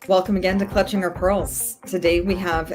Welcome again to Clutching Our Pearls. Today we have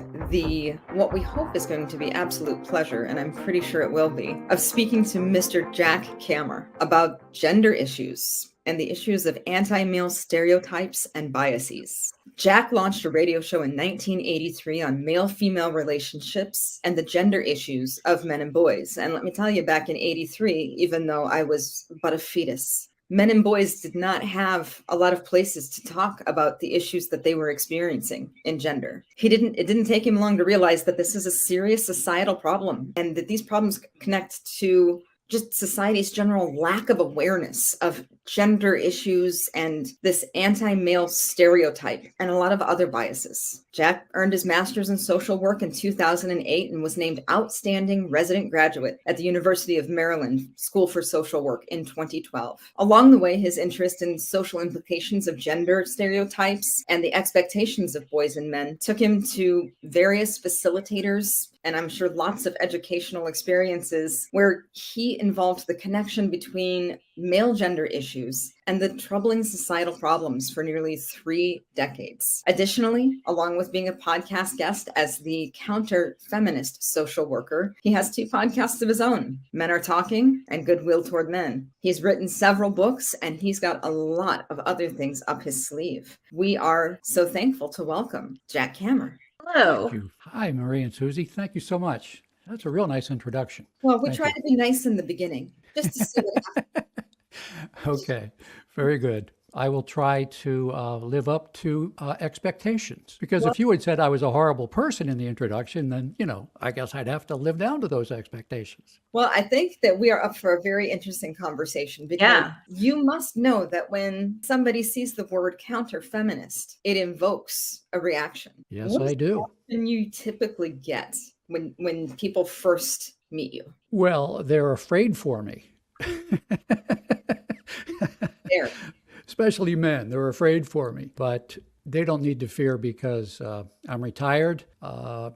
what we hope is going to be absolute pleasure, and I'm pretty sure it will be, of speaking to Mr. Jack Kammer about gender issues and the issues of anti-male stereotypes and biases. Jack launched a radio show in 1983 on male-female relationships and the gender issues of men and boys. And let me tell you, back in 83, even though I was but a fetus, men and boys did not have a lot of places to talk about the issues that they were experiencing in gender. It didn't take him long to realize that this is a serious societal problem and that these problems connect to just society's general lack of awareness of gender issues and this anti-male stereotype and a lot of other biases. Jack earned his master's in social work in 2008 and was named Outstanding Resident Graduate at the University of Maryland School for Social Work in 2012. Along the way, his interest in social implications of gender stereotypes and the expectations of boys and men took him to various facilitators, and I'm sure lots of educational experiences where he involved the connection between male gender issues and the troubling societal problems for nearly 3 decades. Additionally, along with being a podcast guest as the counter-feminist social worker, he has 2 podcasts of his own, Men Are Talking and Goodwill Toward Men. He's written several books, and he's got a lot of other things up his sleeve. We are so thankful to welcome Jack Kammer. Hello. Thank you. Hi, Marie and Susie. Thank you so much. That's a real nice introduction. Well, we try to be nice in the beginning, just to see what happens. Okay, very good. I will try to live up to expectations. Because if you had said I was a horrible person in the introduction, then, I guess I'd have to live down to those expectations. Well, I think that we are up for a very interesting conversation because you must know that when somebody sees the word counter-feminist, it invokes a reaction. Yes, I do. What can you typically get when people first meet you? Well, they're afraid for me. There. Especially men, they're afraid for me, but they don't need to fear because I'm retired.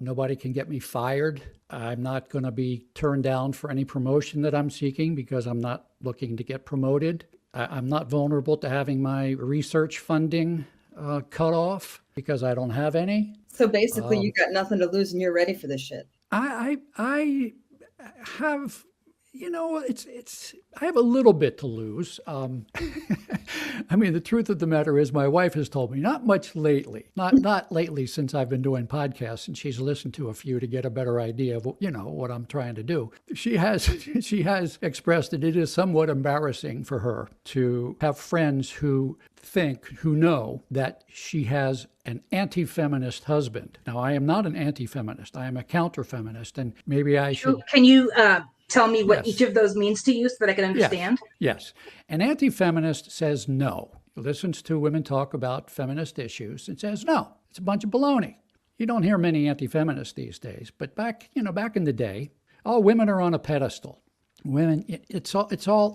Nobody can get me fired. I'm not going to be turned down for any promotion that I'm seeking because I'm not looking to get promoted. I'm not vulnerable to having my research funding cut off because I don't have any. So basically, you got nothing to lose and you're ready for this shit. I have... I have a little bit to lose. I mean, the truth of the matter is my wife has told me, not much lately, not lately since I've been doing podcasts, and she's listened to a few to get a better idea of, what I'm trying to do. She has expressed that it is somewhat embarrassing for her to have friends who know that she has an anti-feminist husband. Now, I am not an anti-feminist. I am a counter-feminist, and maybe I should... Can you tell me what each of those means to you so that I can understand? Yes. An anti-feminist says no. Listens to women talk about feminist issues and says no. It's a bunch of baloney. You don't hear many anti-feminists these days, but back in the day, all women are on a pedestal. Women,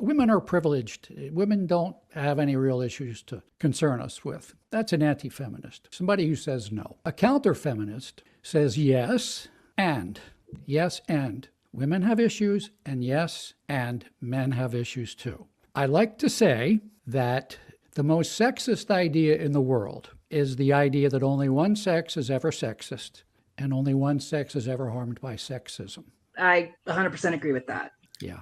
women are privileged. Women don't have any real issues to concern us with. That's an anti-feminist. Somebody who says no. A counter-feminist says yes and. Women have issues, and yes, and men have issues too. I like to say that the most sexist idea in the world is the idea that only one sex is ever sexist, and only one sex is ever harmed by sexism. I 100% agree with that. Yeah.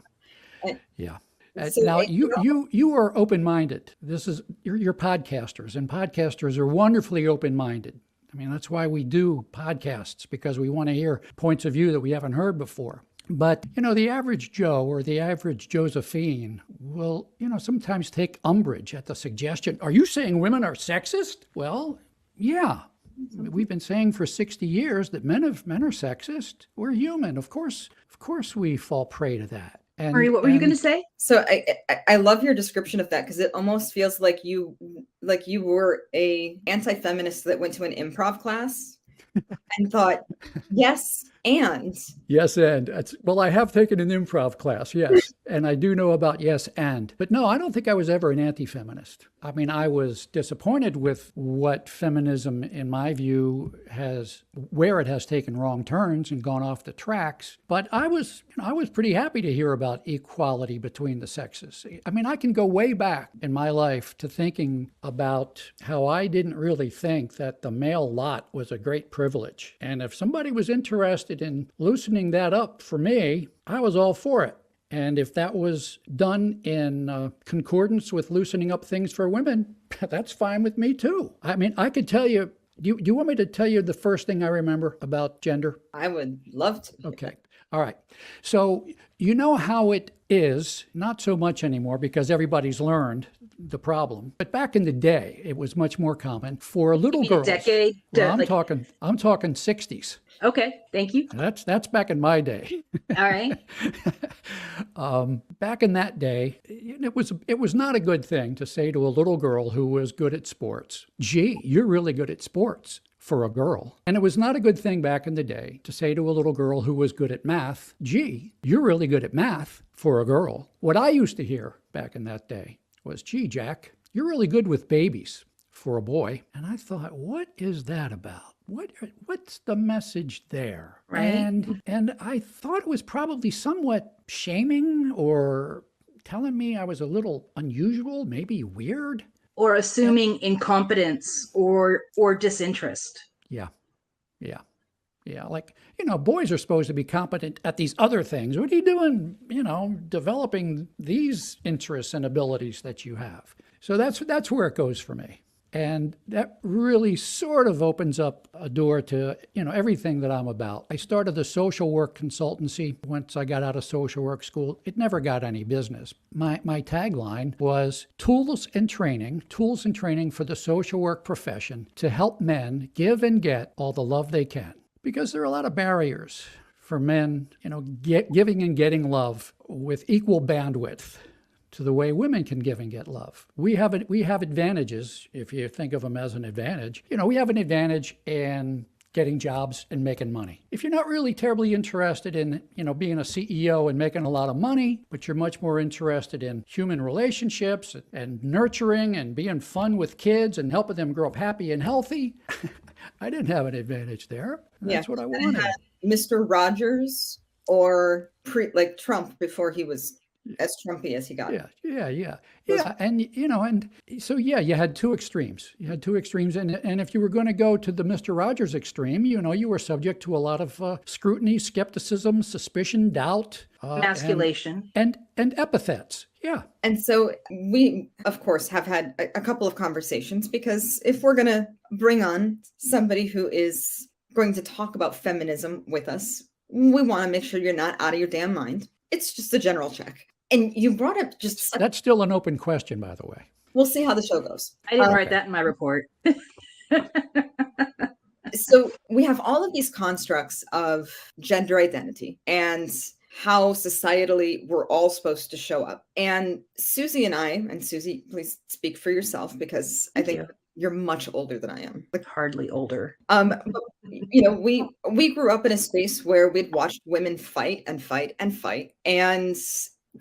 So now, you are open-minded. You're podcasters, and podcasters are wonderfully open-minded. I mean, that's why we do podcasts, because we want to hear points of view that we haven't heard before. But, the average Joe or the average Josephine will, sometimes take umbrage at the suggestion, are you saying women are sexist? Well, yeah. We've been saying for 60 years that men are sexist. We're human. Of course we fall prey to that. And, Marie, what were you going to say? So I love your description of that because it almost feels like you were a anti-feminist that went to an improv class and thought, yes, And Yes, and well, I have taken an improv class, yes, and I do know about yes and. But no, I don't think I was ever an anti-feminist. I mean, I was disappointed with what feminism, in my view, where it has taken wrong turns and gone off the tracks. But I was pretty happy to hear about equality between the sexes. I mean, I can go way back in my life to thinking about how I didn't really think that the male lot was a great privilege. And if somebody was interested in loosening that up for me, I was all for it. And if that was done in concordance with loosening up things for women, that's fine with me too. I mean, I could tell you, do you want me to tell you the first thing I remember about gender? I would love to. Okay. All right. So you know how it is, not so much anymore because everybody's learned the problem. But back in the day, it was much more common for little girls. Decade? Well, I'm talking 60s. Okay, thank you. That's back in my day. All right. Back in that day, it was not a good thing to say to a little girl who was good at sports, "Gee, you're really good at sports," for a girl. And it was not a good thing back in the day to say to a little girl who was good at math, "Gee, you're really good at math," for a girl. What I used to hear back in that day was, "Gee, Jack, you're really good with babies," for a boy. And I thought, what is that about? What's the message there? Right. And I thought it was probably somewhat shaming or telling me I was a little unusual, maybe weird. Or assuming incompetence or disinterest. Yeah. Like, boys are supposed to be competent at these other things. What are you doing, developing these interests and abilities that you have? So that's where it goes for me. And that really sort of opens up a door to, everything that I'm about. I started the social work consultancy once I got out of social work school. It never got any business. My tagline was tools and training for the social work profession to help men give and get all the love they can. Because there are a lot of barriers for men, giving and getting love with equal bandwidth to the way women can give and get love. We have advantages, if you think of them as an advantage. We have an advantage in getting jobs and making money. If you're not really terribly interested in, being a CEO and making a lot of money, but you're much more interested in human relationships and nurturing and being fun with kids and helping them grow up happy and healthy, I didn't have an advantage there. That's what I wanted. Mr. Rogers or like Trump before he was as Trumpy as he got. Yeah. And so, you had two extremes. And if you were going to go to the Mr. Rogers extreme, you were subject to a lot of scrutiny, skepticism, suspicion, doubt. Emasculation. And epithets. Yeah. And so we, of course, have had a couple of conversations because if we're going to bring on somebody who is going to talk about feminism with us, we want to make sure you're not out of your damn mind. It's just a general check. And you brought up That's still an open question, by the way. We'll see how the show goes. I didn't write that in my report. So we have all of these constructs of gender identity and how societally we're all supposed to show up. And Susie and I, and Susie, please speak for yourself because I think you're much older than I am. Like hardly older. But, we grew up in a space where we'd watched women fight and fight and fight. And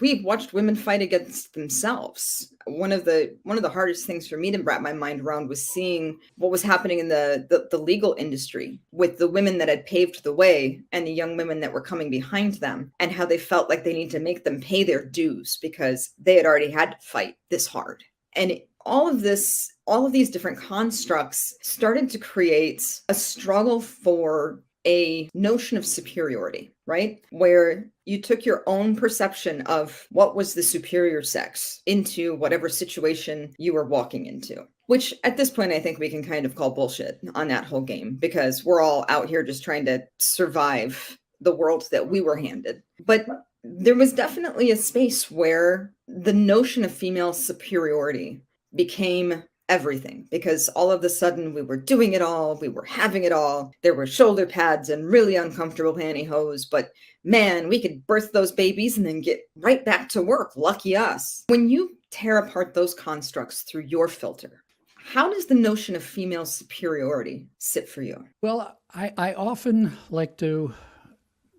we watched women fight against themselves. One of the hardest things for me to wrap my mind around was seeing what was happening in the legal industry with the women that had paved the way and the young women that were coming behind them, and how they felt like they need to make them pay their dues because they had already had to fight this hard. And all of these different constructs started to create a struggle for a notion of superiority, right? Where you took your own perception of what was the superior sex into whatever situation you were walking into, which at this point, I think we can kind of call bullshit on that whole game because we're all out here just trying to survive the world that we were handed. But there was definitely a space where the notion of female superiority became everything, because all of a sudden we were doing it all, we were having it all. There were shoulder pads and really uncomfortable pantyhose, but man, we could birth those babies and then get right back to work. Lucky us. When you tear apart those constructs through your filter, how does the notion of female superiority sit for you? Well, I often like to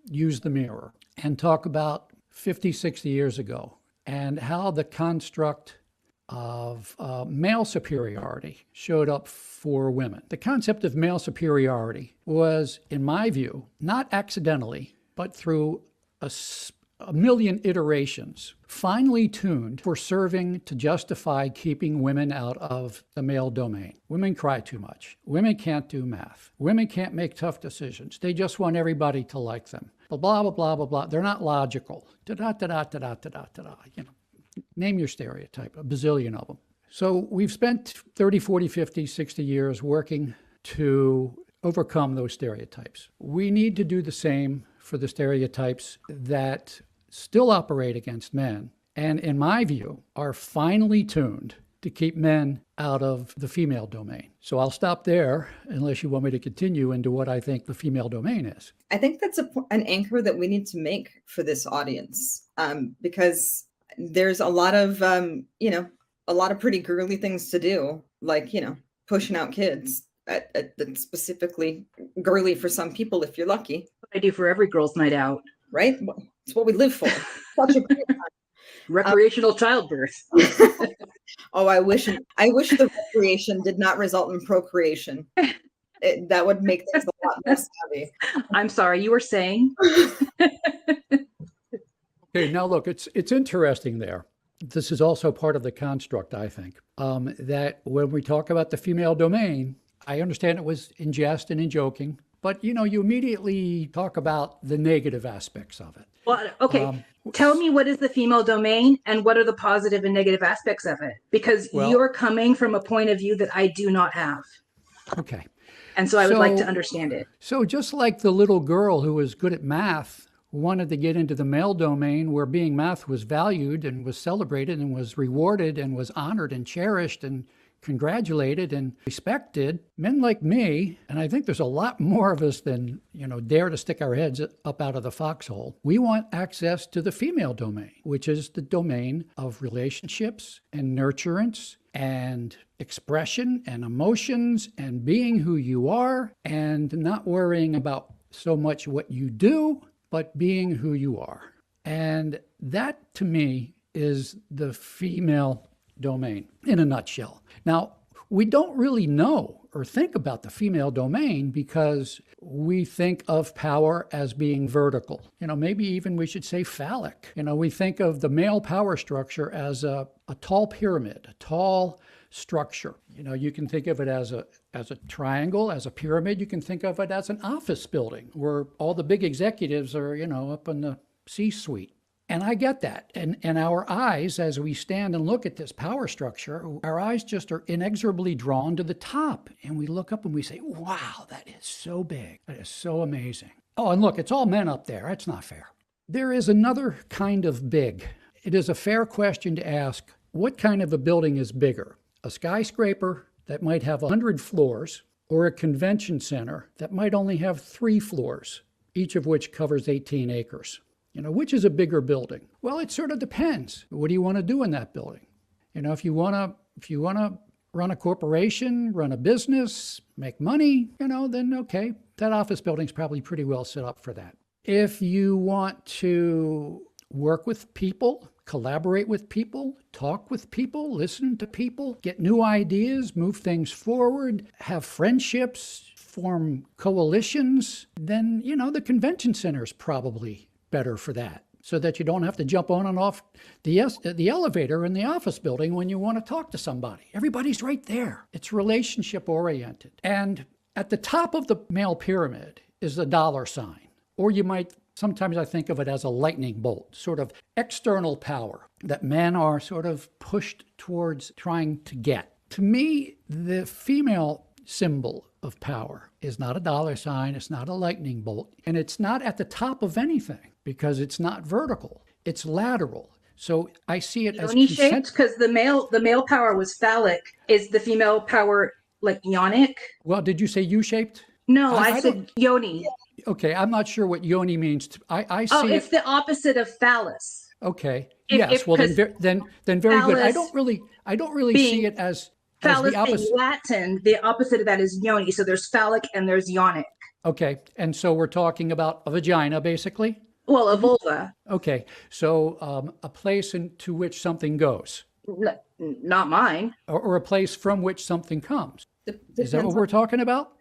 use the mirror and talk about 50, 60 years ago and how the construct of male superiority showed up for women. The concept of male superiority was, in my view, not accidentally, but through a million iterations, finely tuned for serving to justify keeping women out of the male domain. Women cry too much. Women can't do math. Women can't make tough decisions. They just want everybody to like them. Blah, blah, blah, blah, blah, blah. They're not logical. Da-da-da-da-da-da-da-da-da. Name your stereotype, a bazillion of them. So we've spent 30, 40, 50, 60 years working to overcome those stereotypes. We need to do the same for the stereotypes that still operate against men, and in my view, are finely tuned to keep men out of the female domain. So I'll stop there unless you want me to continue into what I think the female domain is. I think that's an anchor that we need to make for this audience, because there's a lot of, a lot of pretty girly things to do, like, pushing out kids. That's specifically girly for some people, if you're lucky. What I do for every girl's night out. Right? It's what we live for. Such a great time. Recreational childbirth. Oh, I wish the recreation did not result in procreation. That would make things a lot less heavy. I'm sorry, you were saying? Okay, now look, it's interesting there. This is also part of the construct, I think, that when we talk about the female domain, I understand it was in jest and in joking, but you immediately talk about the negative aspects of it. Well, okay. Tell me, what is the female domain and what are the positive and negative aspects of it? Because you're coming from a point of view that I do not have. Okay. And so I would like to understand it. So just like the little girl who was good at math wanted to get into the male domain where being math was valued and was celebrated and was rewarded and was honored and cherished and congratulated and respected, men like me, and I think there's a lot more of us than, dare to stick our heads up out of the foxhole. We want access to the female domain, which is the domain of relationships and nurturance and expression and emotions and being who you are and not worrying about so much what you do, but being who you are. And that, to me, is the female domain in a nutshell. Now, we don't really know or think about the female domain because we think of power as being vertical. Maybe even we should say phallic. We think of the male power structure as a tall pyramid, a tall structure. You can think of it as a triangle, as a pyramid. You can think of it as an office building where all the big executives are, up in the C-suite. And I get that. And our eyes, as we stand and look at this power structure, our eyes just are inexorably drawn to the top. And we look up and we say, wow, that is so big. That is so amazing. Oh, and look, it's all men up there. That's not fair. There is another kind of big. It is a fair question to ask, what kind of a building is bigger? A skyscraper that might have 100 floors, or a convention center that might only have 3 floors, each of which covers 18 acres. Which is a bigger building? Well, it sort of depends. What do you want to do in that building? If you want to run a corporation, run a business, make money, then okay, that office building's probably pretty well set up for that. If you want to work with people, collaborate with people, talk with people, listen to people, get new ideas, move things forward, have friendships, form coalitions, then, the convention center is probably better for that, so that you don't have to jump on and off the elevator in the office building when you want to talk to somebody. Everybody's right there. It's relationship oriented. And at the top of the male pyramid is the dollar sign, or sometimes I think of it as a lightning bolt, sort of external power that men are sort of pushed towards trying to get. To me, the female symbol of power is not a dollar sign, it's not a lightning bolt, and it's not at the top of anything because it's not vertical, it's lateral. So I see it as shaped, because the male power was phallic. Is the female power like yonic? Well, did you say U-shaped? No, I said yoni. Okay, I'm not sure what yoni means. I see. Oh, it's the opposite of phallus. Okay. Yes. Well, then very good. I don't really see it as phallus the opposite. In Latin, the opposite of that is yoni. So there's phallic and there's yonic. Okay. And so we're talking about a vagina, basically? Well, a vulva. Okay. So a place into which something goes, Not mine. or a place from which something comes. Is that what Depends we're talking about?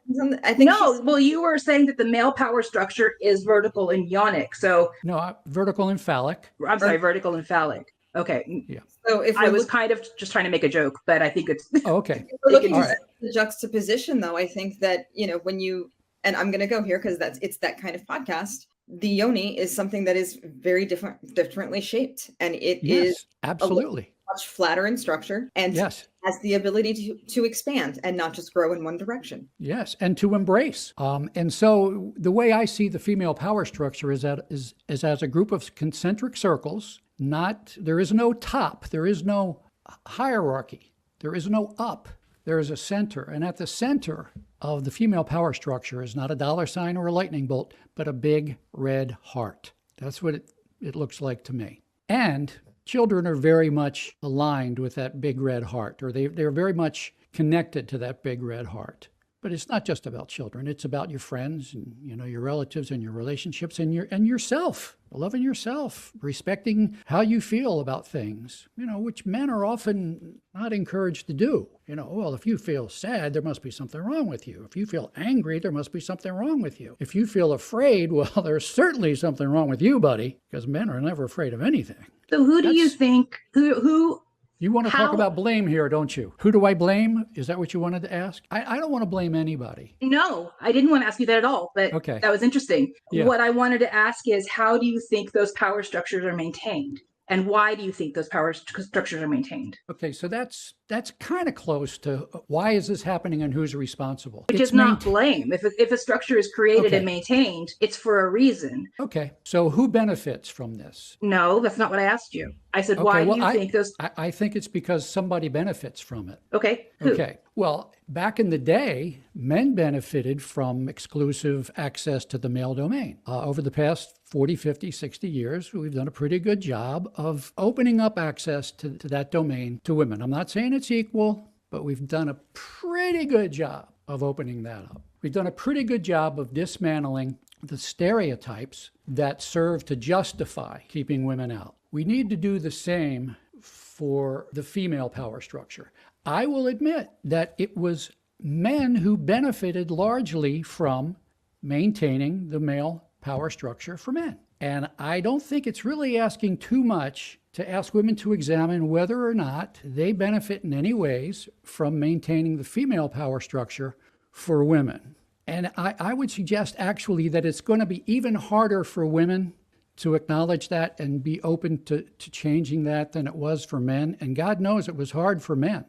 I think No, well, you were saying that the male power structure is vertical and yonic. So No, vertical and phallic. I'm sorry, vertical and phallic. Okay. Yeah. so. If I we're was kind of just trying to make a joke, but I think it's Oh, okay. we're looking All at right. the juxtaposition, though, I think that, when you, and I'm going to go here because it's that kind of podcast. The yoni is something that is very differently shaped, and it is Yes, absolutely. much flatter in structure and Yes. has the ability to expand and not just grow in one direction. Yes, and to embrace. And so the way I see the female power structure is as a group of concentric circles. There is no top, there is no hierarchy, there is no up, there is a center. And at the center of the female power structure is not a dollar sign or a lightning bolt, but a big red heart. That's what it looks like to me. And children are very much aligned with that big red heart, or they're very much connected to that big red heart. But it's not just about children. It's about your friends and your relatives and your relationships and yourself, loving yourself, respecting how you feel about things, which men are often not encouraged to do. Well, if you feel sad, there must be something wrong with you. If you feel angry, there must be something wrong with you. If you feel afraid, well, there's certainly something wrong with you, buddy, because men are never afraid of anything. So who do you think, who You want to talk about blame here, don't you? Who do I blame? Is that what you wanted to ask? I don't want to blame anybody. No, I didn't want to ask you that at all, but Okay. that was interesting. Yeah. What I wanted to ask is, how do you think those power structures are maintained? And why do you think those power structures are maintained? Okay, so that's kind of close to why is this happening and who's responsible? Which is not blame. If a structure is created and maintained, it's for a reason. Okay, so who benefits from this? No, that's not what I asked you. I said, why do you think those? I think it's because somebody benefits from it. Okay, who? Okay, well, back in the day, men benefited from exclusive access to the male domain. Over the past 40, 50, 60 years, we've done a pretty good job of opening up access to that domain to women. I'm not saying it's equal, but we've done a pretty good job of opening that up. We've done a pretty good job of dismantling the stereotypes that serve to justify keeping women out. We need to do the same for the female power structure. I will admit that it was men who benefited largely from maintaining the male power structure for men. And I don't think it's really asking too much to ask women to examine whether or not they benefit in any ways from maintaining the female power structure for women. And I would suggest actually that it's going to be even harder for women to acknowledge that and be open to changing that than it was for men. And God knows it was hard for men.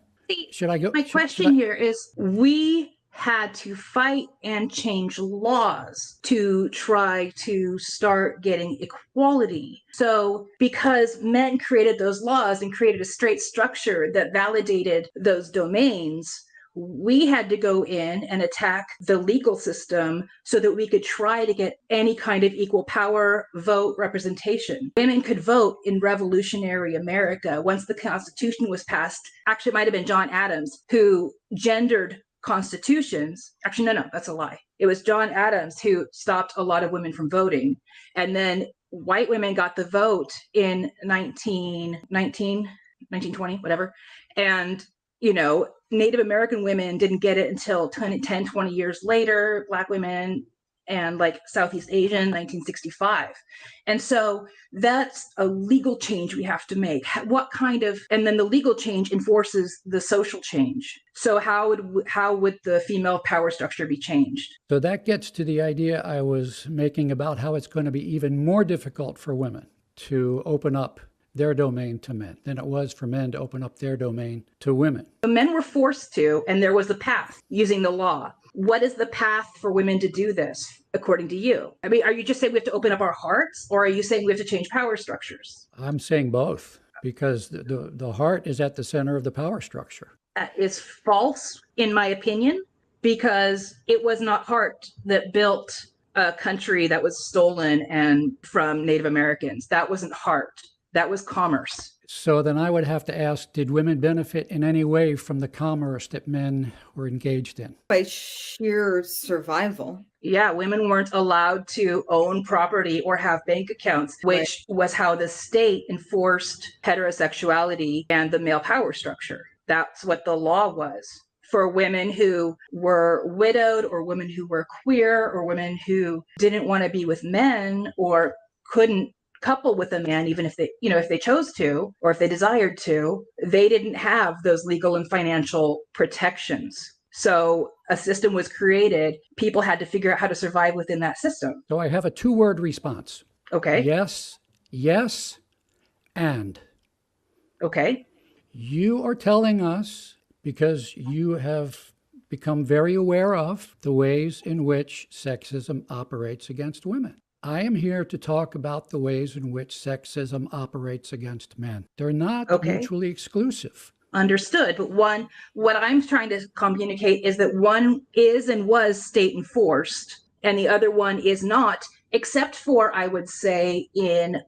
Should I go? My question here is, we had to fight and change laws to try to start getting equality. So because men created those laws and created a straight structure that validated those domains, we had to go in and attack the legal system so that we could try to get any kind of equal power, vote, representation. Women could vote in revolutionary America. Once the Constitution was passed, actually it might have been John Adams who gendered constitutions. Actually, no, that's a lie. It was John Adams who stopped a lot of women from voting. And then white women got the vote in 1920, whatever. And, Native American women didn't get it until 10, 20 years later, Black women and like Southeast Asian, 1965. And so that's a legal change we have to make. And then the legal change enforces the social change. So how would the female power structure be changed? So that gets to the idea I was making about how it's going to be even more difficult for women to open up their domain to men than it was for men to open up their domain to women. The men were forced to, and there was a path using the law. What is the path for women to do this, according to you? I mean, are you just saying we have to open up our hearts, or are you saying we have to change power structures? I'm saying both, because the heart is at the center of the power structure. That is false, in my opinion, because it was not heart that built a country that was stolen and from Native Americans. That wasn't heart. That was commerce. So then I would have to ask, did women benefit in any way from the commerce that men were engaged in? By sheer survival. Yeah, women weren't allowed to own property or have bank accounts, which was how the state enforced heterosexuality and the male power structure. That's what the law was. For women who were widowed or women who were queer or women who didn't want to be with men or couldn't couple with a man, even if they, if they chose to, or if they desired to, they didn't have those legal and financial protections. So a system was created. People had to figure out how to survive within that system. So I have a 2-word response. Okay. Yes, yes, and. Okay. You are telling us, because you have become very aware of the ways in which sexism operates against women. I am here to talk about the ways in which sexism operates against men. They're not mutually exclusive. Understood. But what I'm trying to communicate is that one is and was state enforced, and the other one is not, except for, I would say, in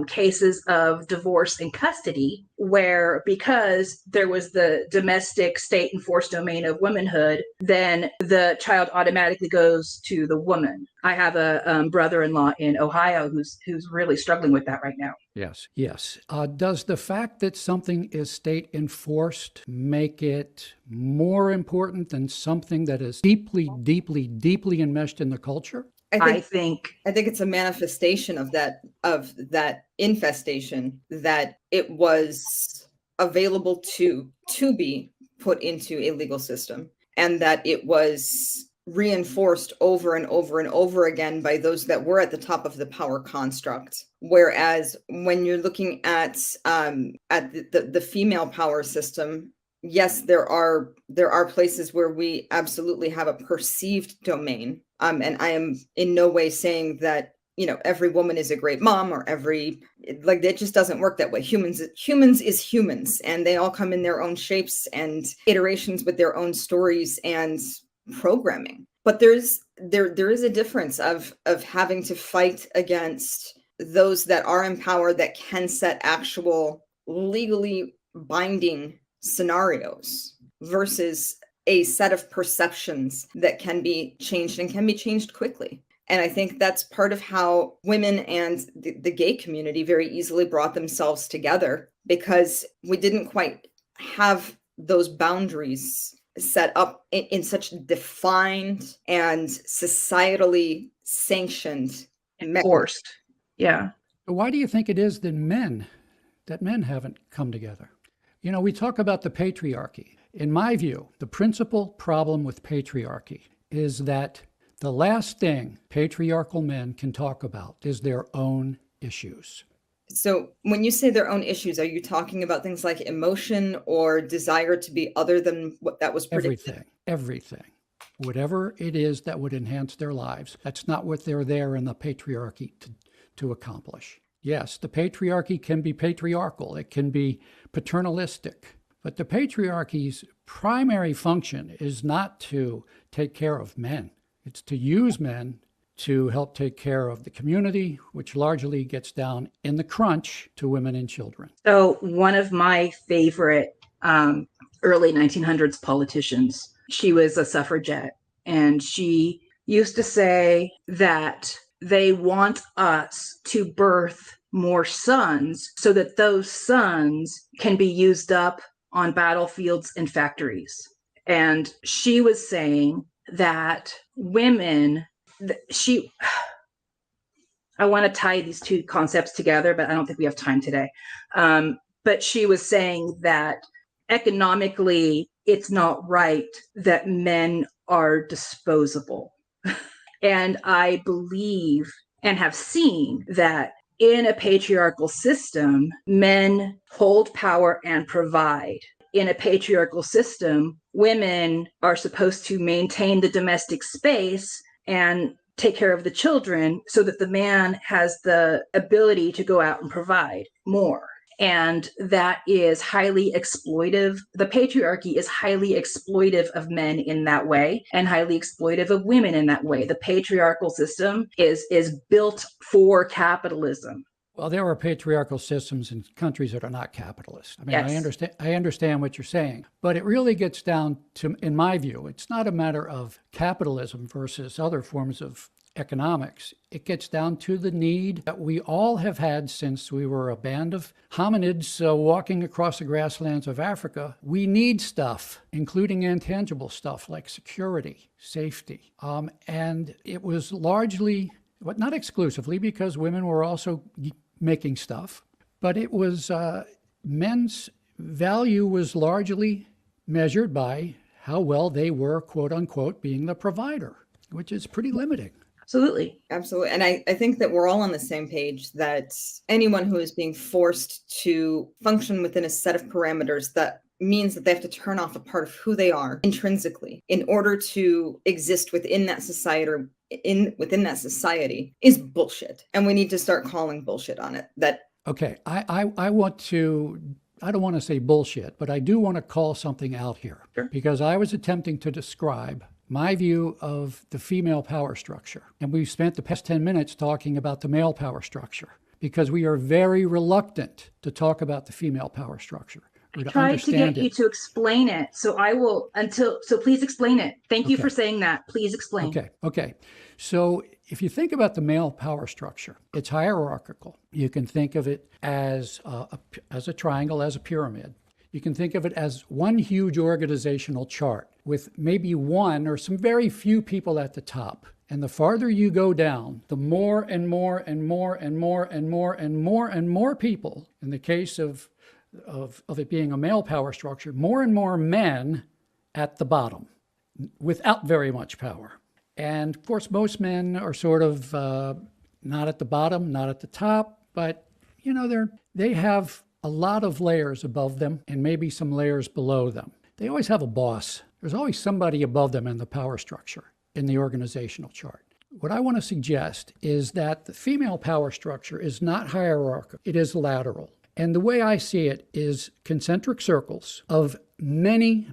cases of divorce and custody, where because there was the domestic state enforced domain of womanhood, then the child automatically goes to the woman. I have a brother-in-law in Ohio who's really struggling with that right now. Yes, yes. Does the fact that something is state enforced make it more important than something that is deeply, deeply, deeply enmeshed in the culture? I think it's a manifestation of that infestation, that it was available to be put into a legal system, and that it was reinforced over and over and over again by those that were at the top of the power construct. Whereas when you're looking at the female power system, yes, there are places where we absolutely have a perceived domain. And I am in no way saying that, every woman is a great mom or it just doesn't work that way. Humans is humans, and they all come in their own shapes and iterations with their own stories and programming. But there is a difference of having to fight against those that are in power that can set actual legally binding scenarios versus a set of perceptions that can be changed and can be changed quickly. And I think that's part of how women and the gay community very easily brought themselves together, because we didn't quite have those boundaries set up in such defined and societally sanctioned enforced. Yeah. Why do you think it is that men haven't come together? We talk about the patriarchy. In my view, the principal problem with patriarchy is that the last thing patriarchal men can talk about is their own issues. So when you say their own issues, are you talking about things like emotion or desire to be other than what that was predicted? Everything. Whatever it is that would enhance their lives, that's not what they're there in the patriarchy to accomplish. Yes, the patriarchy can be patriarchal. It can be paternalistic. But the patriarchy's primary function is not to take care of men. It's to use men to help take care of the community, which largely gets down in the crunch to women and children. So one of my favorite early 1900s politicians, she was a suffragette, and she used to say that they want us to birth more sons so that those sons can be used up on battlefields and factories. And she was saying that women, I want to tie these two concepts together, but I don't think we have time today. But she was saying that economically, it's not right that men are disposable. And I believe and have seen that in a patriarchal system, men hold power and provide. In a patriarchal system, women are supposed to maintain the domestic space and take care of the children so that the man has the ability to go out and provide more. And that is highly exploitive. The patriarchy is highly exploitive of men in that way and highly exploitive of women in that way. The patriarchal system is built for capitalism. Well, there are patriarchal systems in countries that are not capitalist. I mean, Yes. I understand what you're saying, but it really gets down to, in my view, it's not a matter of capitalism versus other forms of economics. It gets down to the need that we all have had since we were a band of hominids walking across the grasslands of Africa. We need stuff, including intangible stuff like security, safety. And it was largely, but not exclusively, because women were also making stuff, but it was men's value was largely measured by how well they were, quote unquote, being the provider, which is pretty limiting. Absolutely. Absolutely. And I think that we're all on the same page that anyone who is being forced to function within a set of parameters that means that they have to turn off a part of who they are intrinsically in order to exist within that society or within that society is bullshit. And we need to start calling bullshit on it. Okay, I want to, I don't want to say bullshit, but I do want to call something out here. Sure. Because I was attempting to describe my view of the female power structure. And we've spent the past 10 minutes talking about the male power structure because we are very reluctant to talk about the female power structure. I tried to get you to explain it. So I will so please explain it. Thank you for saying that. Please explain. Okay. So if you think about the male power structure, it's hierarchical. You can think of it as a triangle, as a pyramid. You can think of it as one huge organizational chart with maybe one or some very few people at the top. And the farther you go down, the more and more and more and more and more and more and more people, in the case of it being a male power structure, more and more men at the bottom without very much power. And of course, most men are sort of not at the bottom, not at the top, but you know, they have a lot of layers above them and maybe some layers below them. They always have a boss. There's always somebody above them in the power structure, in the organizational chart. What I want to suggest is that the female power structure is not hierarchical. It is lateral. And the way I see it is concentric circles of many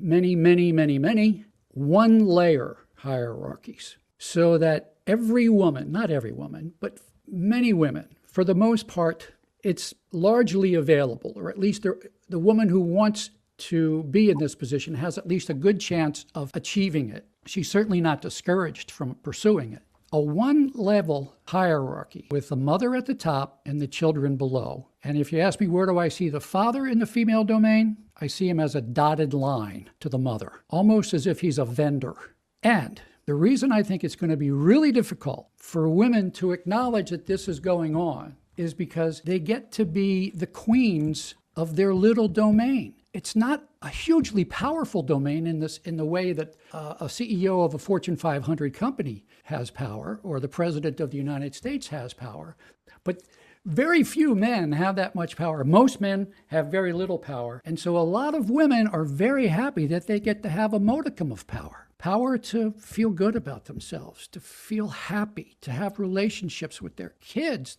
one-layer hierarchies, so that every woman, not every woman, but many women, for the most part, it's largely available, or at least the woman who wants to be in this position has at least a good chance of achieving it. She's certainly not discouraged from pursuing it. A one-level hierarchy with the mother at the top and the children below. And if you ask me, where do I see the father in the female domain? I see him as a dotted line to the mother, almost as if he's a vendor. And the reason I think it's going to be really difficult for women to acknowledge that this is going on is because they get to be the queens of their little domain. It's not a hugely powerful domain in the way that a CEO of a Fortune 500 company has power, or the president of the United States has power. But very few men have that much power. Most men have very little power. And so a lot of women are very happy that they get to have a modicum of power. Power to feel good about themselves, to feel happy, to have relationships with their kids.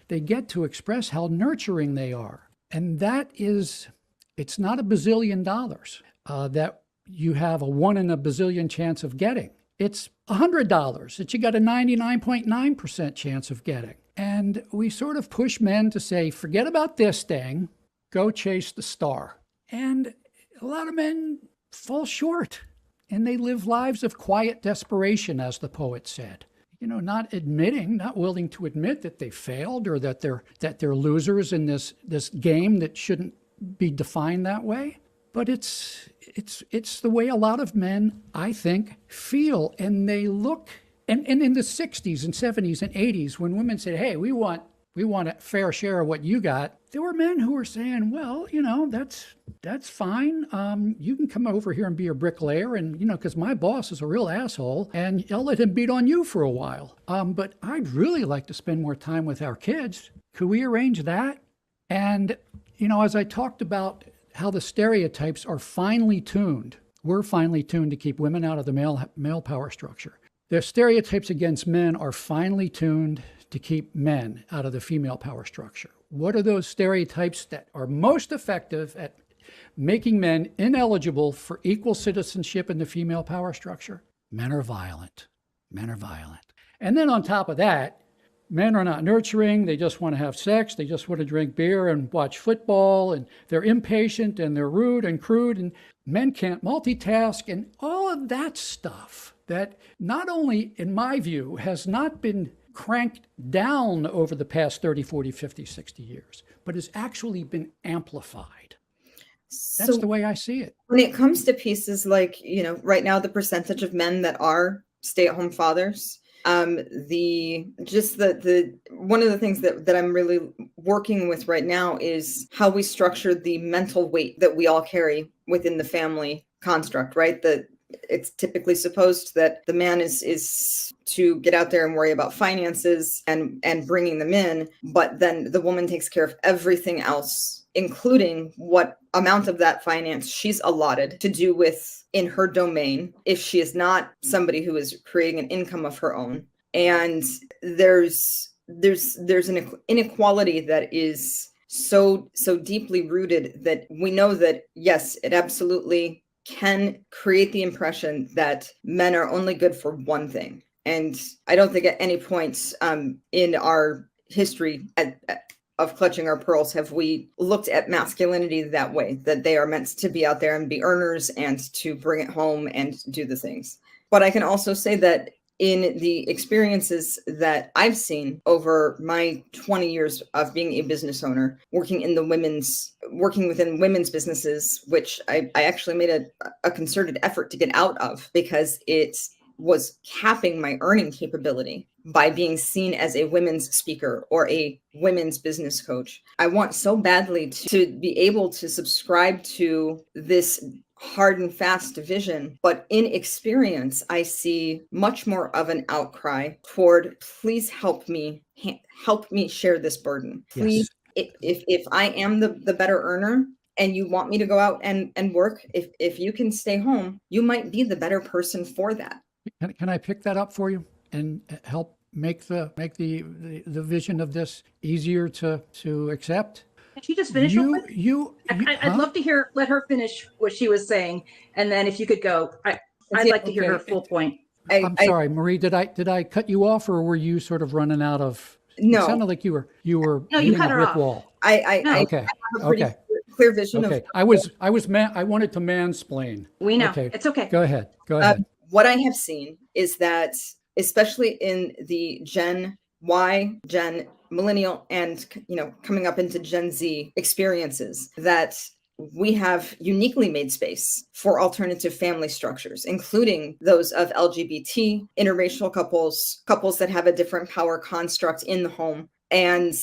They get to express how nurturing they are. And that is, it's not a bazillion dollars that you have a 1 in a bazillion chance of getting. It's $100 that you got a 99.9% chance of getting. And we sort of push men to say, forget about this thing, go chase the star. And a lot of men fall short, and they live lives of quiet desperation, as the poet said. You know, not willing to admit that they failed or that they're losers in this game that shouldn't be defined that way. But it's the way a lot of men, I think, feel. And they look, and in the 60s and 70s and 80s, when women said, hey, we want a fair share of what you got, there were men who were saying, well, you know, that's fine. You can come over here and be a bricklayer, and, you know, because my boss is a real asshole, and I'll let him beat on you for a while. But I'd really like to spend more time with our kids. Could we arrange that? And, you know, as I talked about how the stereotypes are finely tuned, we're finely tuned to keep women out of the male power structure. The stereotypes against men are finely tuned to keep men out of the female power structure. What are those stereotypes that are most effective at making men ineligible for equal citizenship in the female power structure? Men are violent. Men are violent. And then on top of that, men are not nurturing. They just want to have sex. They just want to drink beer and watch football. And they're impatient and they're rude and crude. And men can't multitask and all of that stuff that not only, in my view, has not been cranked down over the past 30, 40, 50, 60 years, but has actually been amplified. That's the way I see it. When it comes to pieces like, right now, the percentage of men that are stay-at-home fathers, one of the things that I'm really working with right now is how we structure the mental weight that we all carry within the family construct, right? It's typically supposed that the man is to get out there and worry about finances and bringing them in, but then the woman takes care of everything else, including what amount of that finance she's allotted to do with in her domain if she is not somebody who is creating an income of her own. And there's an inequality that is so deeply rooted that we know that, yes, it absolutely can create the impression that men are only good for one thing. And I don't think at any point in our history of clutching our pearls have we looked at masculinity that way, that they are meant to be out there and be earners and to bring it home and do the things. But I can also say that in the experiences that I've seen over my 20 years of being a business owner, working within women's businesses, which I actually made a concerted effort to get out of because it was capping my earning capability by being seen as a women's speaker or a women's business coach. I want so badly to be able to subscribe to this hard and fast vision, but in experience, I see much more of an outcry toward, please help me share this burden. Please, yes. If I am the better earner and you want me to go out and work, if you can stay home, you might be the better person for that. Can I pick that up for you and help make the vision of this easier to accept? Can she just finish? I'd love to let her finish what she was saying, and then if you could go, I'd like to hear her full point. I'm sorry, Marie. Did I cut you off, or were you sort of running out of? No, it sounded like you were. No, you cut her off. Wall. Okay. I have a pretty clear vision of. I wanted to mansplain. We know. Okay. It's okay. Go ahead. What I have seen is that, especially in the Gen Y, Gen Millennial, and coming up into Gen Z experiences, that we have uniquely made space for alternative family structures, including those of LGBT, interracial couples that have a different power construct in the home, and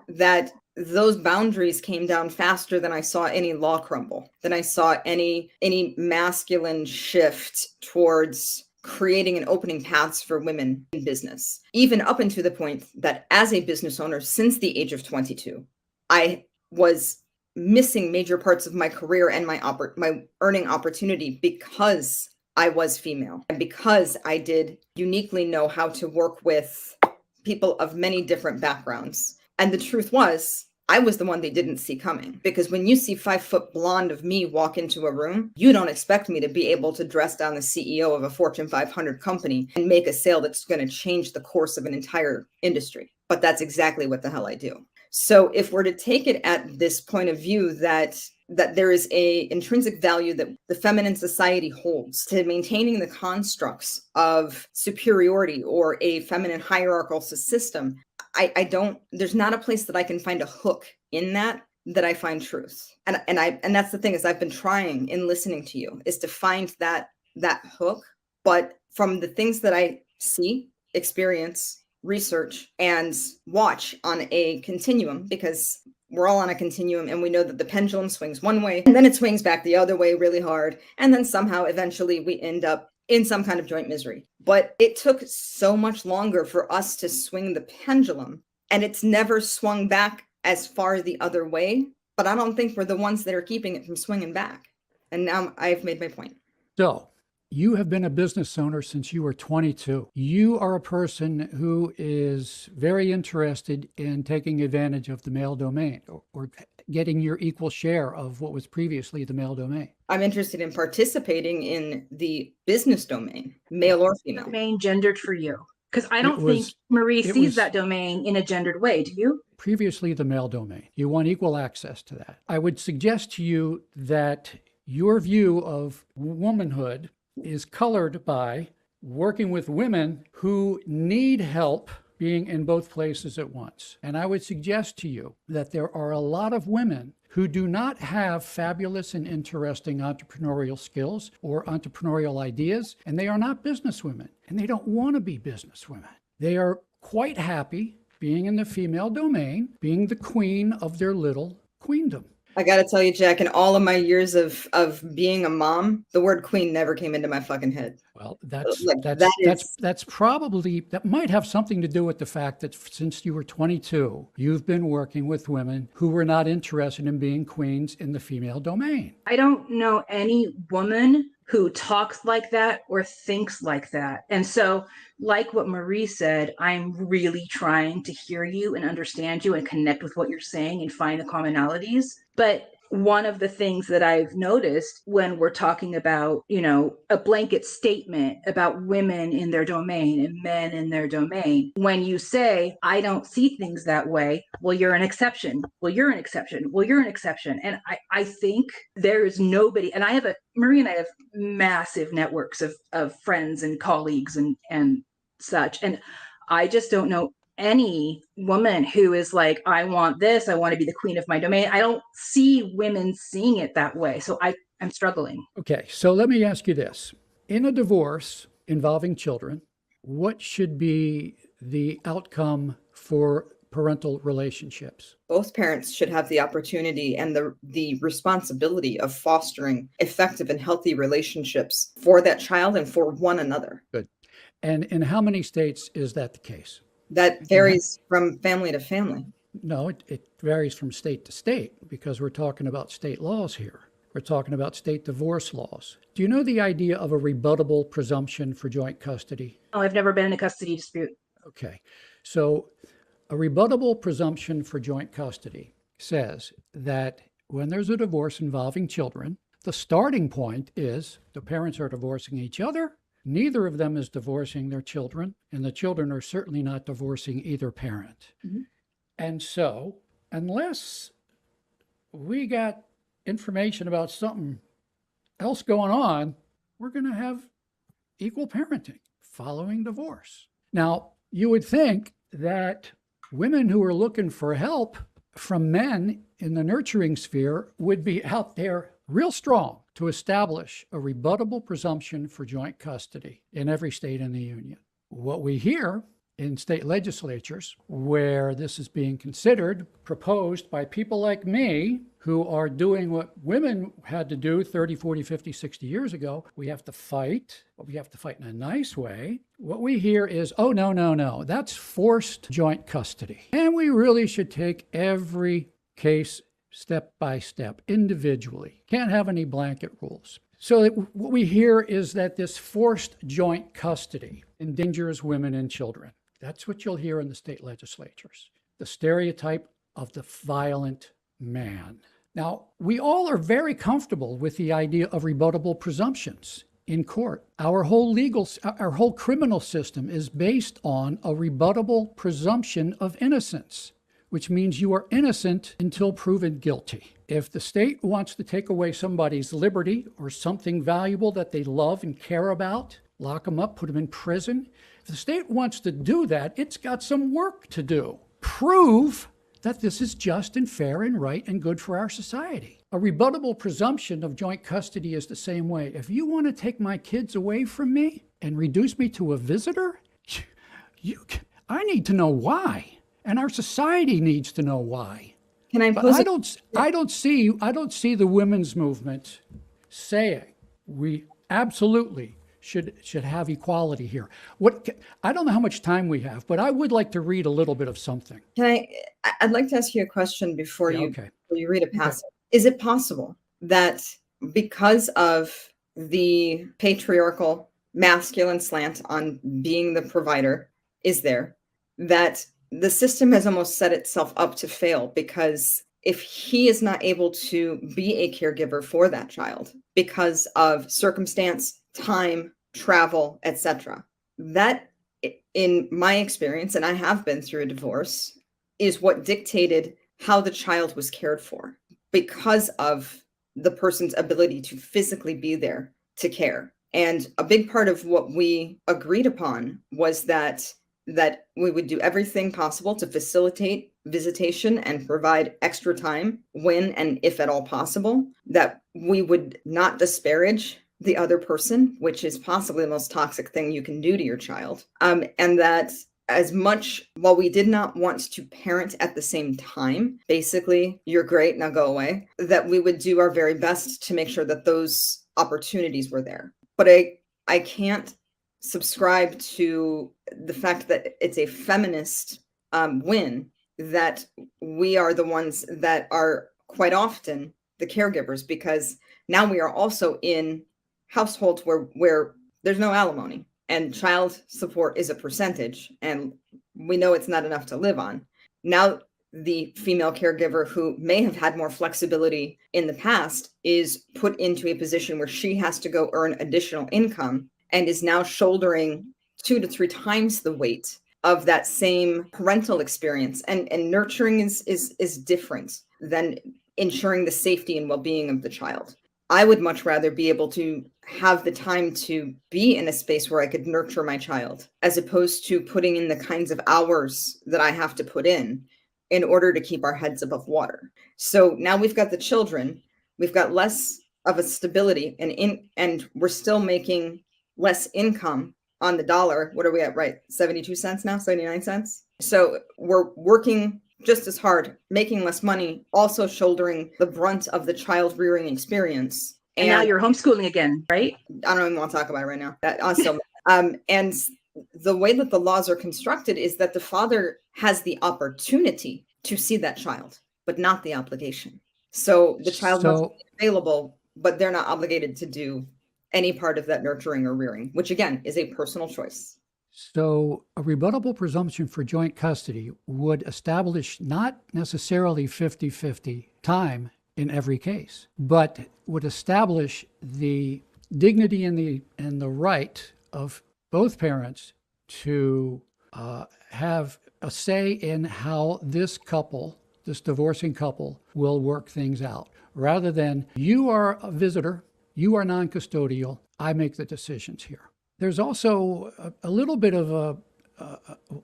that those boundaries came down faster than I saw any law crumble, than I saw any masculine shift towards creating and opening paths for women in business, even up into the point that as a business owner since the age of 22, I was missing major parts of my career and my earning opportunity because I was female and because I did uniquely know how to work with people of many different backgrounds. And the truth was, I was the one they didn't see coming, because when you see 5-foot blonde of me walk into a room, you don't expect me to be able to dress down the CEO of a Fortune 500 company and make a sale that's going to change the course of an entire industry. But that's exactly what the hell I do. So if we're to take it at this point of view that there is a intrinsic value that the feminine society holds to maintaining the constructs of superiority or a feminine hierarchical system, there's not a place that I can find a hook in that I find truth. And that's the thing, is I've been trying in listening to you is to find that hook. But from the things that I see, experience, research, and watch on a continuum, because we're all on a continuum and we know that the pendulum swings one way and then it swings back the other way really hard. And then somehow eventually we end up in some kind of joint misery. But it took so much longer for us to swing the pendulum, and it's never swung back as far the other way. But I don't think we're the ones that are keeping it from swinging back. And now I've made my point. So you have been a business owner since you were 22. You are a person who is very interested in taking advantage of the male domain or getting your equal share of what was previously the male domain. I'm interested in participating in the business domain, male or female. Domain gendered for you. Because I It don't think was Marie it sees was that domain in a gendered way. Do you? previously the male domain. You want equal access to that. I would suggest to you that your view of womanhood is colored by working with women who need help being in both places at once. And I would suggest to you that there are a lot of women who do not have fabulous and interesting entrepreneurial skills or entrepreneurial ideas, and they are not businesswomen, and they don't want to be businesswomen. They are quite happy being in the female domain, being the queen of their little queendom. I got to tell you, Jack, in all of my years of being a mom, the word queen never came into my fucking head. Well, that's Like that's that that's is that's probably that might have something to do with the fact that since you were 22, you've been working with women who were not interested in being queens in the female domain. I don't know any woman who talks like that or thinks like that. And so, like what Marie said, I'm really trying to hear you and understand you and connect with what you're saying and find the commonalities. But one of the things that I've noticed when we're talking about, a blanket statement about women in their domain and men in their domain, when you say, I don't see things that way, well, you're an exception. Well, you're an exception. Well, you're an exception. And I think there is nobody, and Marie and I have massive networks of friends and colleagues and such. And I just don't know any woman who is like, I want this, I want to be the queen of my domain. I don't see women seeing it that way. So I'm struggling. Okay, so let me ask you this. In a divorce involving children, what should be the outcome for parental relationships? both parents should have the opportunity and the responsibility of fostering effective and healthy relationships for that child and for one another. Good. And in how many states is that the case? That varies from family to family. No, it varies from state to state because we're talking about state laws here. We're talking about state divorce laws. Do you know the idea of a rebuttable presumption for joint custody? Oh, I've never been in a custody dispute. Okay. So a rebuttable presumption for joint custody says that when there's a divorce involving children, the starting point is the parents are divorcing each other. Neither of them is divorcing their children, and the children are certainly not divorcing either parent. Mm-hmm. And so, unless we got information about something else going on, we're going to have equal parenting following divorce. Now, you would think that women who are looking for help from men in the nurturing sphere would be out there real strong to establish a rebuttable presumption for joint custody in every state in the union. What we hear in state legislatures where this is being considered, proposed by people like me who are doing what women had to do 30, 40, 50, 60 years ago. We have to fight, but we have to fight in a nice way. What we hear is, oh, no, that's forced joint custody. And we really should take every case step by step, individually. Can't have any blanket rules. So what we hear is that this forced joint custody endangers women and children. That's what you'll hear in the state legislatures. The stereotype of the violent man. Now, we all are very comfortable with the idea of rebuttable presumptions in court. Our whole criminal system is based on a rebuttable presumption of innocence, which means you are innocent until proven guilty. If the state wants to take away somebody's liberty or something valuable that they love and care about, lock them up, put them in prison. If the state wants to do that, it's got some work to do. Prove that this is just and fair and right and good for our society. A rebuttable presumption of joint custody is the same way. If you want to take my kids away from me and reduce me to a visitor, I need to know why. And our society needs to know why. Can I But pose I don't see the women's movement saying we absolutely should have equality here. I don't know how much time we have, but I would like to read a little bit of something. I'd like to ask you a question before you read a passage. Okay. Is it possible that because of the patriarchal masculine slant on being the provider that the system has almost set itself up to fail? Because if he is not able to be a caregiver for that child because of circumstance, time, travel, etc., that in my experience, and I have been through a divorce, is what dictated how the child was cared for because of the person's ability to physically be there to care. And a big part of what we agreed upon was that we would do everything possible to facilitate visitation and provide extra time when and if at all possible, that we would not disparage the other person, which is possibly the most toxic thing you can do to your child. And that as much, while we did not want to parent at the same time, basically, you're great, now go away, that we would do our very best to make sure that those opportunities were there. But I can't subscribe to the fact that it's a feminist win, that we are the ones that are quite often the caregivers, because now we are also in households where there's no alimony and child support is a percentage, and we know it's not enough to live on. Now the female caregiver who may have had more flexibility in the past is put into a position where she has to go earn additional income and is now shouldering 2 to 3 times the weight of that same parental experience. And nurturing is different than ensuring the safety and well-being of the child. I would much rather be able to have the time to be in a space where I could nurture my child, as opposed to putting in the kinds of hours that I have to put in order to keep our heads above water. So now we've got the children, we've got less of a stability, and we're still making less income on the dollar. What are we at, right? 72 cents now, 79 cents. So we're working just as hard, making less money, also shouldering the brunt of the child rearing experience. And now you're homeschooling again, right? I don't even want to talk about it right now. That also, and the way that the laws are constructed is that the father has the opportunity to see that child, but not the obligation. So the child must be available, but they're not obligated to do any part of that nurturing or rearing, which again is a personal choice. So a rebuttable presumption for joint custody would establish not necessarily 50-50 time in every case, but would establish the dignity and the right of both parents to have a say in how this divorcing couple, will work things out, rather than you are a visitor, you are non-custodial, I make the decisions here. There's also a little bit of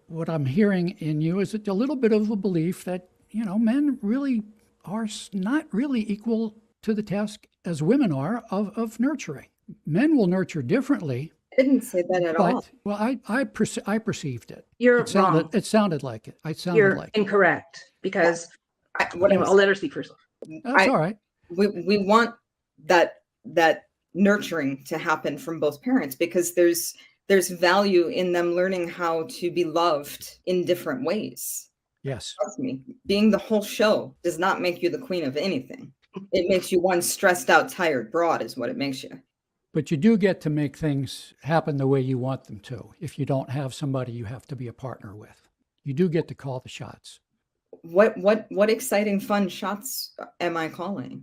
what I'm hearing in you is a little bit of a belief that, men really are not really equal to the task as women are of nurturing. Men will nurture differently. I didn't say that at all. Well, I perceived it. You're wrong. It sounded like it. You're incorrect, because I'll let her speak first. That's all right. We want that nurturing to happen from both parents, because there's value in them learning how to be loved in different ways. Yes. Trust me, being the whole show does not make you the queen of anything. It makes you one stressed out, tired broad is what it makes you. But you do get to make things happen the way you want them to. If you don't have somebody you have to be a partner with, you do get to call the shots. What exciting, fun shots am I calling?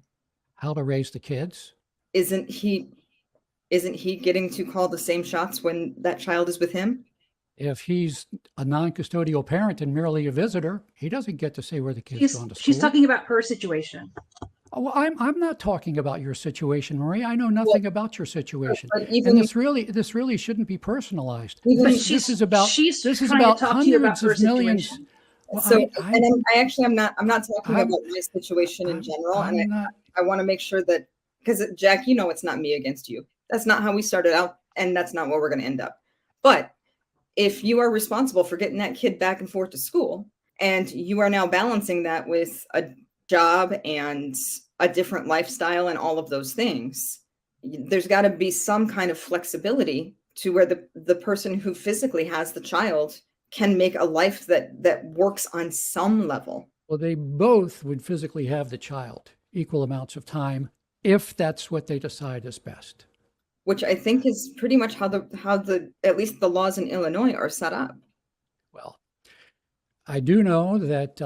How to raise the kids. Isn't he getting to call the same shots when that child is with him? If he's a non-custodial parent and merely a visitor, he doesn't get to say where the kids go to school. She's talking about her situation. Oh, well, I'm not talking about your situation, Marie. I know nothing about your situation, and this really shouldn't be personalized. This is about hundreds of millions. Well, I'm not talking about my situation in general, and I want to make sure that, because Jack, it's not me against you. That's not how we started out, and that's not where we're going to end up. But if you are responsible for getting that kid back and forth to school, and you are now balancing that with a job and a different lifestyle and all of those things, there's got to be some kind of flexibility to where the person who physically has the child can make a life that works on some level. Well, they both would physically have the child equal amounts of time if that's what they decide is best. Which I think is pretty much how the at least the laws in Illinois are set up. Well, I do know that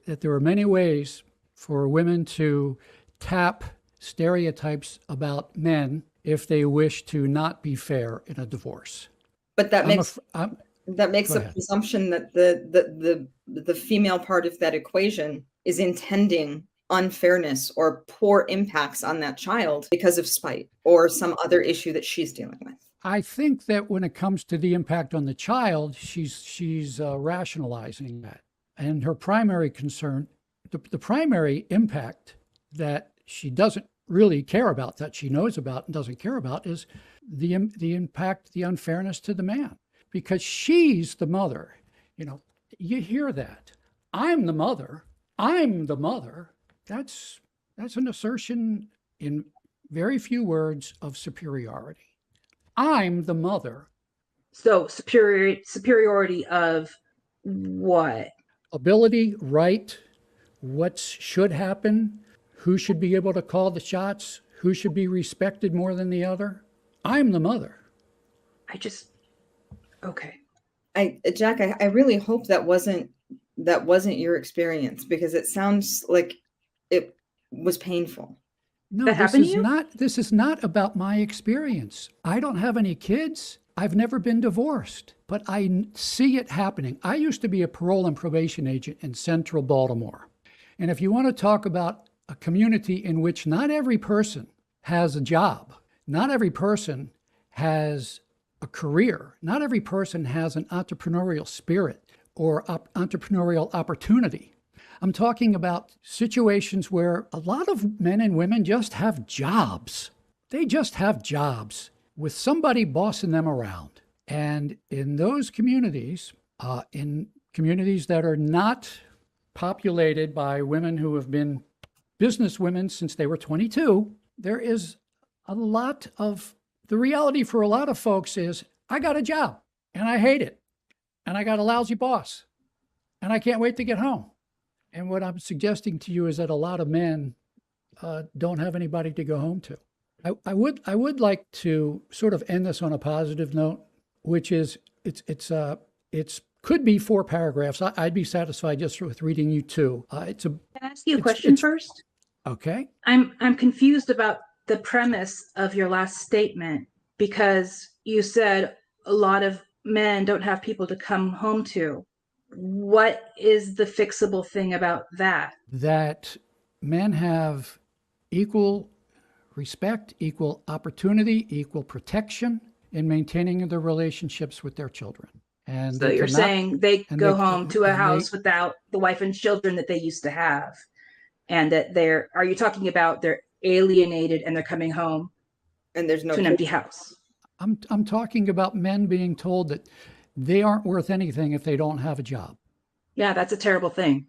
that there are many ways for women to tap stereotypes about men if they wish to not be fair in a divorce. But that I'm, makes I'm that makes go a ahead. presumption that the female part of that equation is intending unfairness or poor impacts on that child because of spite or some other issue that she's dealing with. I think that when it comes to the impact on the child, she's rationalizing that, and her primary concern, the primary impact that she doesn't really care about, that she knows about and doesn't care about, is the impact, the unfairness to the man, because she's the mother. You know, you hear that. I'm the mother. I'm the mother. That's an assertion in very few words of superiority. I'm the mother. So superiority of what? Ability, right, what should happen, who should be able to call the shots, who should be respected more than the other. I'm the mother. Okay. Jack, I really hope that wasn't your experience, because it sounds like it was painful. No, That happened to you? This is not about my experience. I don't have any kids. I've never been divorced, but I see it happening. I used to be a parole and probation agent in central Baltimore. And if you want to talk about a community in which not every person has a job, not every person has a career, not every person has an entrepreneurial spirit or entrepreneurial opportunity. I'm talking about situations where a lot of men and women just have jobs. They just have jobs with somebody bossing them around. And in those communities, in communities that are not populated by women who have been business women since they were 22, there is a lot of, the reality for a lot of folks is, I got a job and I hate it. And I got a lousy boss and I can't wait to get home. And what I'm suggesting to you is that a lot of men don't have anybody to go home to. I would like to sort of end this on a positive note, which is it's could be 4 paragraphs. I'd be satisfied just with reading you 2. Can I ask you a question first? Okay. I'm confused about the premise of your last statement, because you said a lot of men don't have people to come home to. What is the fixable thing about that? That men have equal respect, equal opportunity, equal protection in maintaining their relationships with their children. And So you're saying they go home to a house they, without the wife and children that they used to have, and that are you talking about they're alienated and they're coming home And there's no to an empty house? I'm talking about men being told that they aren't worth anything if they don't have a job. Yeah, that's a terrible thing.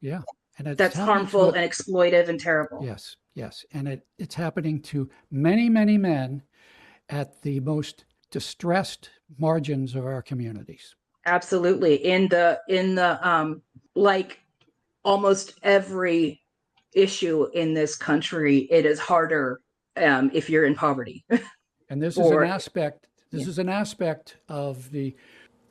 Yeah. And That's harmful and exploitive and terrible. Yes, yes. And it's happening to many, many men at the most distressed margins of our communities. Absolutely. In the like almost every issue in this country, it is harder if you're in poverty. And this is an aspect of the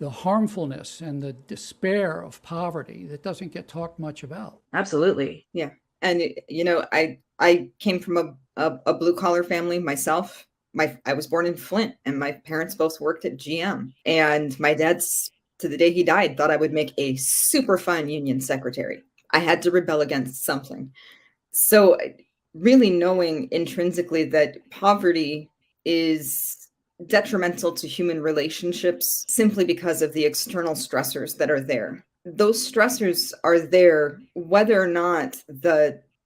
harmfulness and the despair of poverty that doesn't get talked much about. Absolutely. Yeah. And I came from a blue collar family myself. I was born in Flint, and my parents both worked at GM. And my dad's, to the day he died, thought I would make a super fun union secretary. I had to rebel against something. So really knowing intrinsically that poverty is detrimental to human relationships simply because of the external stressors that are there. Those stressors are there whether or not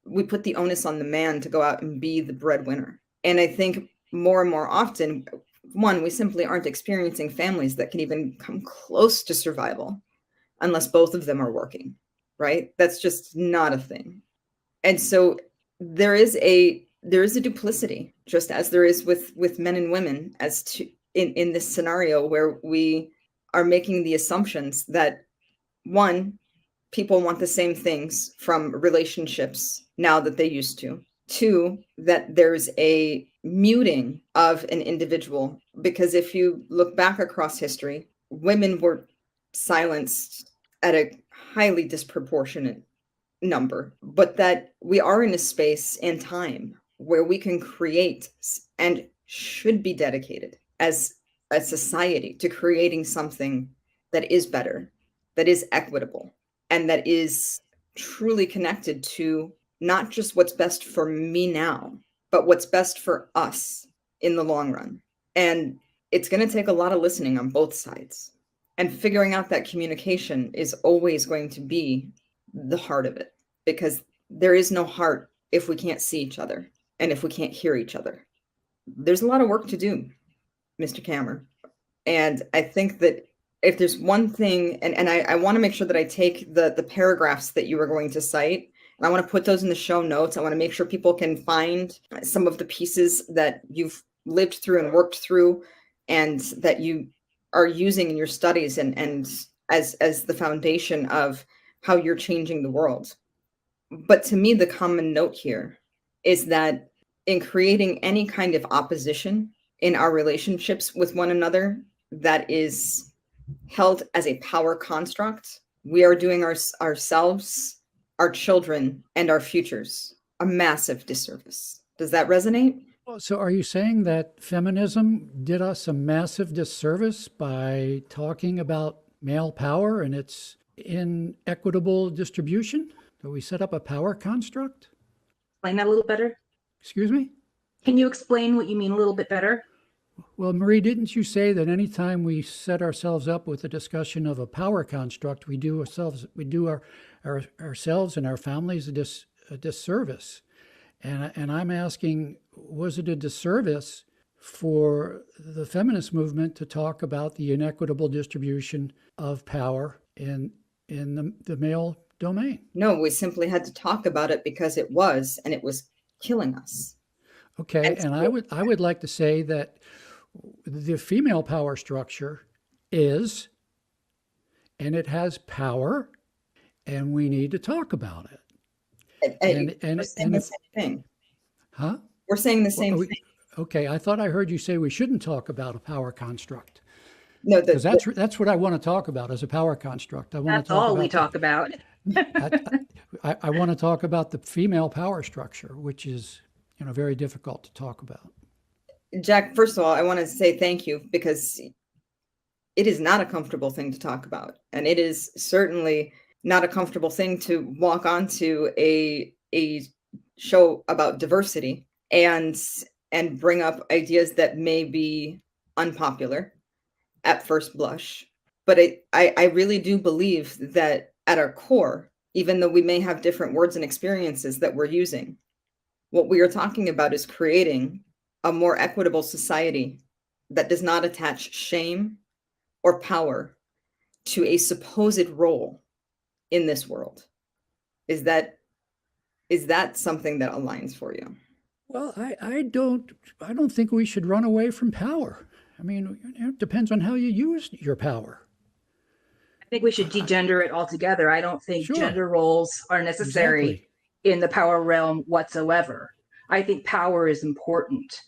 we put the onus on the man to go out and be the breadwinner. And I think more and more often, one, we simply aren't experiencing families that can even come close to survival unless both of them are working, right? That's just not a thing. And so there is a duplicity, just as there is with men and women, as to in this scenario where we are making the assumptions that, one, people want the same things from relationships now that they used to. Two, that there's a muting of an individual, because if you look back across history, women were silenced at a highly disproportionate number, but that we are in a space and time where we can create and should be dedicated as a society, to creating something that is better, that is equitable, and that is truly connected to not just what's best for me now, but what's best for us in the long run. And it's going to take a lot of listening on both sides. And figuring out that communication is always going to be the heart of it, because there is no heart if we can't see each other and if we can't hear each other. There's a lot of work to do, Mr. Kammer. And I think that if there's one thing, and I want to make sure that I take the paragraphs that you were going to cite, and I want to put those in the show notes. I want to make sure people can find some of the pieces that you've lived through and worked through, and that you are using in your studies and as the foundation of how you're changing the world. But to me, the common note here is that in creating any kind of opposition in our relationships with one another that is held as a power construct, we are doing ourselves, our children, and our futures a massive disservice. Does that resonate? Well, so are you saying that feminism did us a massive disservice by talking about male power and its inequitable distribution? Do we set up a power construct? Explain that a little better. Excuse me? Can you explain what you mean a little bit better? Well, Marie, didn't you say that anytime we set ourselves up with a discussion of a power construct, we do ourselves and our families a disservice? And I'm asking, was it a disservice for the feminist movement to talk about the inequitable distribution of power in the male domain? No, we simply had to talk about it because it was killing us. Okay, and I would like to say that the female power structure is, and it has power, and we need to talk about it. We're saying the same thing. Huh? We're saying the same thing. Okay, I thought I heard you say we shouldn't talk about a power construct. No, because that's what I want to talk about as a power construct. That's all we talk about. I want to talk about the female power structure, which is, very difficult to talk about. Jack, first of all, I want to say thank you, because it is not a comfortable thing to talk about. And it is certainly not a comfortable thing to walk onto a show about diversity and bring up ideas that may be unpopular at first blush. But I really do believe that at our core, even though we may have different words and experiences that we're using, what we are talking about is creating a more equitable society that does not attach shame or power to a supposed role in this world. Is that something that aligns for you? Well, I don't think we should run away from power. I mean, it depends on how you use your power. I think we should degender it altogether. I don't think gender roles are necessary in the power realm whatsoever. I think power is important,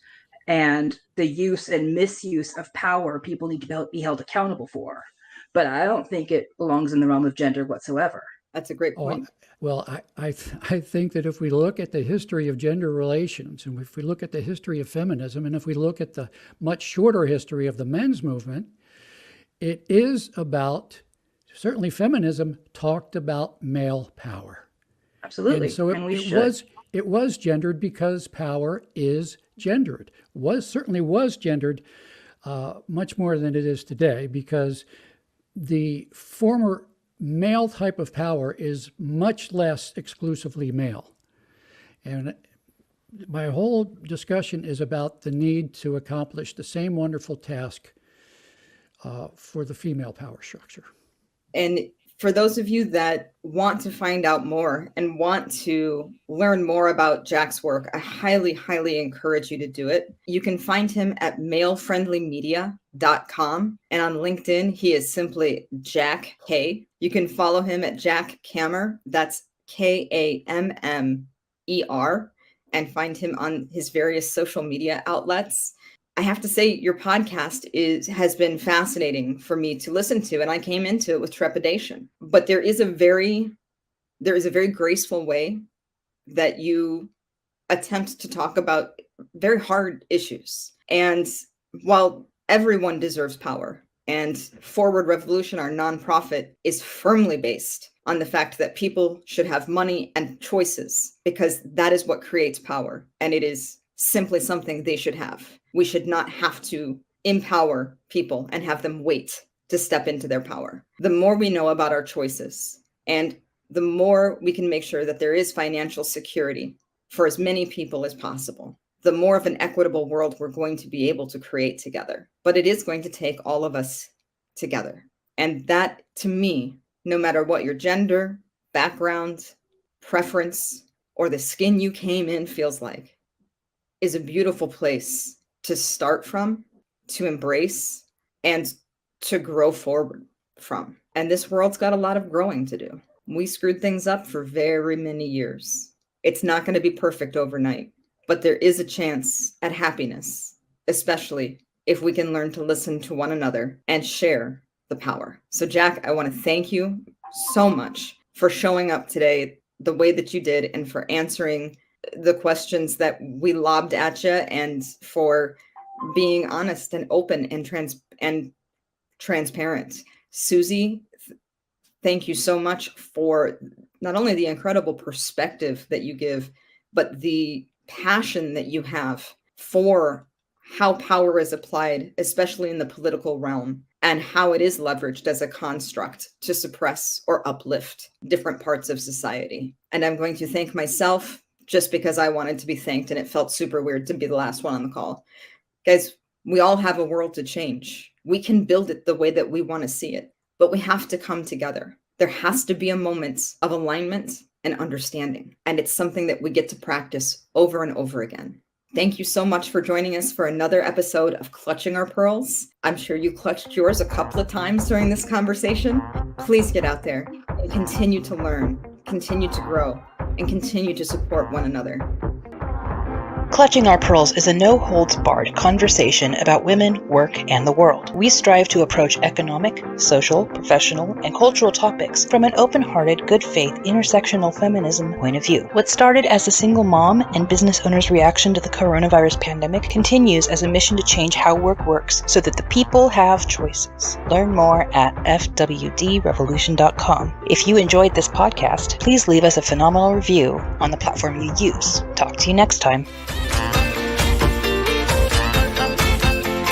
and the use and misuse of power people need to be held accountable for. But I don't think it belongs in the realm of gender whatsoever. That's a great point. Well, I think that if we look at the history of gender relations, and if we look at the history of feminism, and if we look at the much shorter history of the men's movement, it is about, certainly feminism talked about male power. Absolutely. And so it was gendered because power is gendered. Certainly was gendered much more than it is today, because the former male type of power is much less exclusively male. And my whole discussion is about the need to accomplish the same wonderful task for the female power structure. And for those of you that want to find out more and want to learn more about Jack's work, I highly, highly encourage you to do it. You can find him at malefriendlymedia.com. And on LinkedIn, he is simply Jack K. You can follow him at Jack Kammer. That's Kammer, and find him on his various social media outlets. I have to say, your podcast has been fascinating for me to listen to, and I came into it with trepidation. But there is a very graceful way that you attempt to talk about very hard issues. And while everyone deserves power. And Forward Revolution, our nonprofit, is firmly based on the fact that people should have money and choices, because that is what creates power. And it is simply something they should have. We should not have to empower people and have them wait to step into their power. The more we know about our choices, and the more we can make sure that there is financial security for as many people as possible, the more of an equitable world we're going to be able to create together. But it is going to take all of us together. And that, to me, no matter what your gender, background, preference, or the skin you came in feels like, is a beautiful place to start from, to embrace, and to grow forward from. And this world's got a lot of growing to do. We screwed things up for very many years. It's not going to be perfect overnight, but there is a chance at happiness, especially if we can learn to listen to one another and share the power. So Jack, I want to thank you so much for showing up today the way that you did, and for answering the questions that we lobbed at you, and for being honest and open and transparent. Susie, thank you so much for not only the incredible perspective that you give, but the passion that you have for how power is applied, especially in the political realm, and how it is leveraged as a construct to suppress or uplift different parts of society. And I'm going to thank myself just because I wanted to be thanked, and it felt super weird to be the last one on the call. Guys, we all have a world to change. We can build it the way that we want to see it, but we have to come together. There has to be a moment of alignment and understanding, and it's something that we get to practice over and over again. Thank you so much for joining us for another episode of Clutching Our Pearls. I'm sure you clutched yours a couple of times during this conversation. Please get out there and continue to learn, continue to grow, and continue to support one another. Clutching Our Pearls is a no-holds-barred conversation about women, work, and the world. We strive to approach economic, social, professional, and cultural topics from an open-hearted, good-faith, intersectional feminism point of view. What started as a single mom and business owner's reaction to the coronavirus pandemic continues as a mission to change how work works so that the people have choices. Learn more at fwdrevolution.com. If you enjoyed this podcast, please leave us a phenomenal review on the platform you use. Talk to you next time.